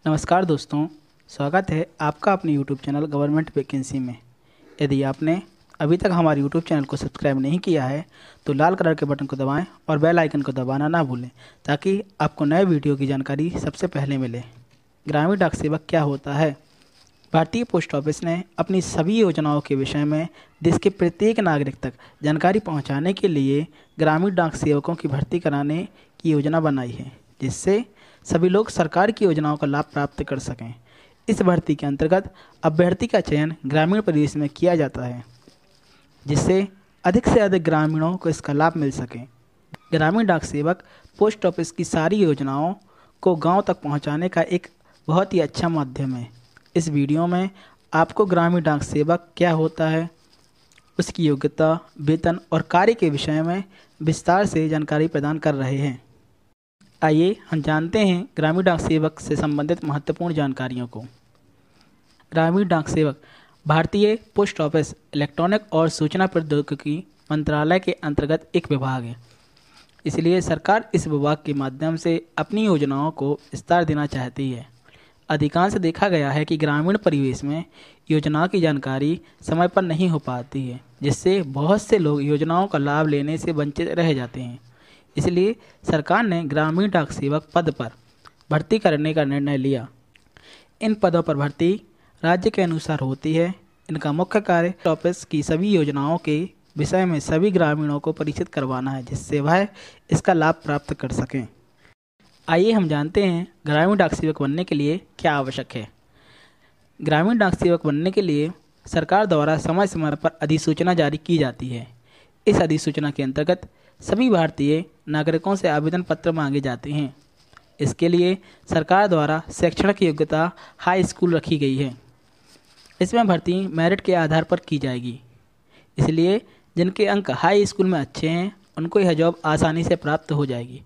नमस्कार दोस्तों, स्वागत है आपका अपने YouTube चैनल गवर्नमेंट वैकेंसी में। यदि आपने अभी तक हमारे YouTube चैनल को सब्सक्राइब नहीं किया है तो लाल कलर के बटन को दबाएं और बेल आइकन को दबाना ना भूलें ताकि आपको नए वीडियो की जानकारी सबसे पहले मिले। ग्रामीण डाक सेवक क्या होता है? भारतीय पोस्ट ऑफिस ने अपनी सभी योजनाओं के विषय में देश के प्रत्येक नागरिक तक जानकारी पहुंचाने के लिए ग्रामीण डाक सेवकों की भर्ती कराने की योजना बनाई है, जिससे सभी लोग सरकार की योजनाओं का लाभ प्राप्त कर सकें। इस भर्ती के अंतर्गत अभ्यर्थी का चयन ग्रामीण परिवेश में किया जाता है, जिससे अधिक से अधिक ग्रामीणों को इसका लाभ मिल सके। ग्रामीण डाक सेवक पोस्ट ऑफिस की सारी योजनाओं को गांव तक पहुंचाने का एक बहुत ही अच्छा माध्यम है। इस वीडियो में आपको ग्रामीण डाक सेवक क्या होता है, उसकी योग्यता, वेतन और कार्य के विषय में विस्तार से जानकारी प्रदान कर रहे हैं। आइए हम जानते हैं ग्रामीण डाक सेवक से संबंधित महत्वपूर्ण जानकारियों को। ग्रामीण डाक सेवक भारतीय पोस्ट ऑफिस इलेक्ट्रॉनिक और सूचना प्रौद्योगिकी मंत्रालय के अंतर्गत एक विभाग है। इसलिए सरकार इस विभाग के माध्यम से अपनी योजनाओं को विस्तार देना चाहती है। अधिकांश देखा गया है कि ग्रामीण परिवेश में योजनाओं की जानकारी समय पर नहीं हो पाती है, जिससे बहुत से लोग योजनाओं का लाभ लेने से वंचित रह जाते हैं। इसलिए सरकार ने ग्रामीण डाक सेवक पद पर भर्ती करने का निर्णय लिया। इन पदों पर भर्ती राज्य के अनुसार होती है। इनका मुख्य कार्य ऑफिस की सभी योजनाओं के विषय में सभी ग्रामीणों को परिचित करवाना है, जिससे वह इसका लाभ प्राप्त कर सकें। आइए हम जानते हैं ग्रामीण डाक सेवक बनने के लिए क्या आवश्यक है। ग्रामीण डाक सेवक बनने के लिए सरकार द्वारा समय समय पर अधिसूचना जारी की जाती है। इस अधिसूचना के अंतर्गत सभी भारतीय नागरिकों से आवेदन पत्र मांगे जाते हैं। इसके लिए सरकार द्वारा शैक्षणिक योग्यता हाई स्कूल रखी गई है। इसमें भर्ती मेरिट के आधार पर की जाएगी। इसलिए जिनके अंक हाई स्कूल में अच्छे हैं उनको यह जॉब आसानी से प्राप्त हो जाएगी।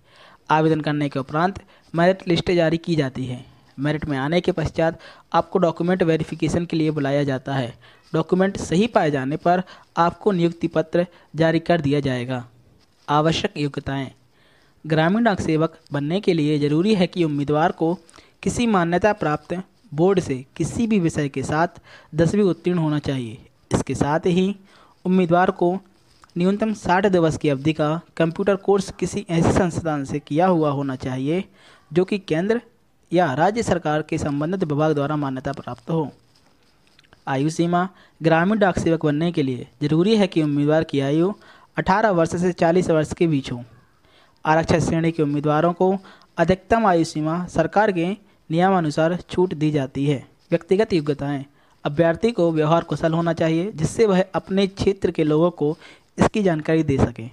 आवेदन करने के उपरांत मेरिट लिस्ट जारी की जाती है। मेरिट में आने के पश्चात आपको डॉक्यूमेंट वेरिफिकेशन के लिए बुलाया जाता है। डॉक्यूमेंट सही पाए जाने पर आपको नियुक्ति पत्र जारी कर दिया जाएगा। आवश्यक योग्यताएं। ग्रामीण डाक सेवक बनने के लिए जरूरी है कि उम्मीदवार को किसी मान्यता प्राप्त बोर्ड से किसी भी विषय के साथ 10वीं उत्तीर्ण होना चाहिए। इसके साथ ही उम्मीदवार को न्यूनतम 60 दिवस की अवधि का कंप्यूटर कोर्स किसी ऐसे संस्थान से किया हुआ होना चाहिए जो कि केंद्र या राज्य सरकार के संबंधित विभाग द्वारा मान्यता प्राप्त हो। आयु सीमा। ग्रामीण डाक सेवक बनने के लिए जरूरी है कि उम्मीदवार की आयु 18 वर्ष से 40 वर्ष के बीच हो। आरक्षित श्रेणी के उम्मीदवारों को अधिकतम आयु सीमा सरकार के नियमानुसार छूट दी जाती है। व्यक्तिगत योग्यताएं। अभ्यर्थी को व्यवहार कुशल होना चाहिए, जिससे वह अपने क्षेत्र के लोगों को इसकी जानकारी दे सके।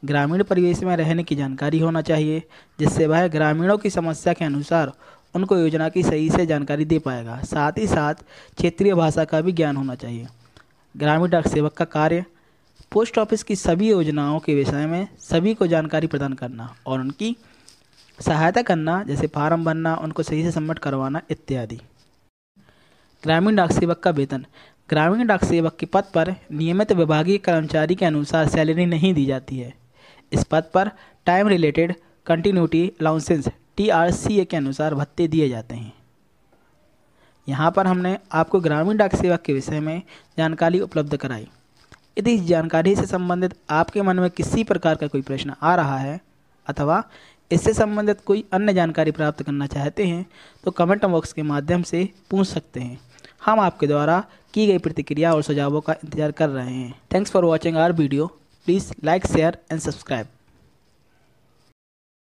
ग्रामीण परिवेश में रहने की जानकारी होना चाहिए, जिससे वह ग्रामीणों की समस्या के अनुसार उनको योजना की सही से जानकारी दे पाएगा। साथ ही साथ क्षेत्रीय भाषा का भी ज्ञान होना चाहिए। ग्रामीण डाक सेवक का कार्य पोस्ट ऑफिस की सभी योजनाओं के विषय में सभी को जानकारी प्रदान करना और उनकी सहायता करना, जैसे फार्म भरना, उनको सही से सबमिट करवाना इत्यादि। ग्रामीण डाक सेवक का वेतन। ग्रामीण डाक सेवक के पद पर नियमित विभागीय कर्मचारी के अनुसार सैलरी नहीं दी जाती है। इस पद पर टाइम रिलेटेड कंटिन्यूटी अलाउंसेंस TRCA के अनुसार भत्ते दिए जाते हैं। यहाँ पर हमने आपको ग्रामीण डाक सेवक के विषय में जानकारी उपलब्ध कराई। यदि इस जानकारी से संबंधित आपके मन में किसी प्रकार का कोई प्रश्न आ रहा है अथवा इससे संबंधित कोई अन्य जानकारी प्राप्त करना चाहते हैं तो कमेंट बॉक्स के माध्यम से पूछ सकते हैं। हम आपके द्वारा की गई प्रतिक्रिया और सुझावों का इंतजार कर रहे हैं। Thanks for watching our video. Please like, share and subscribe.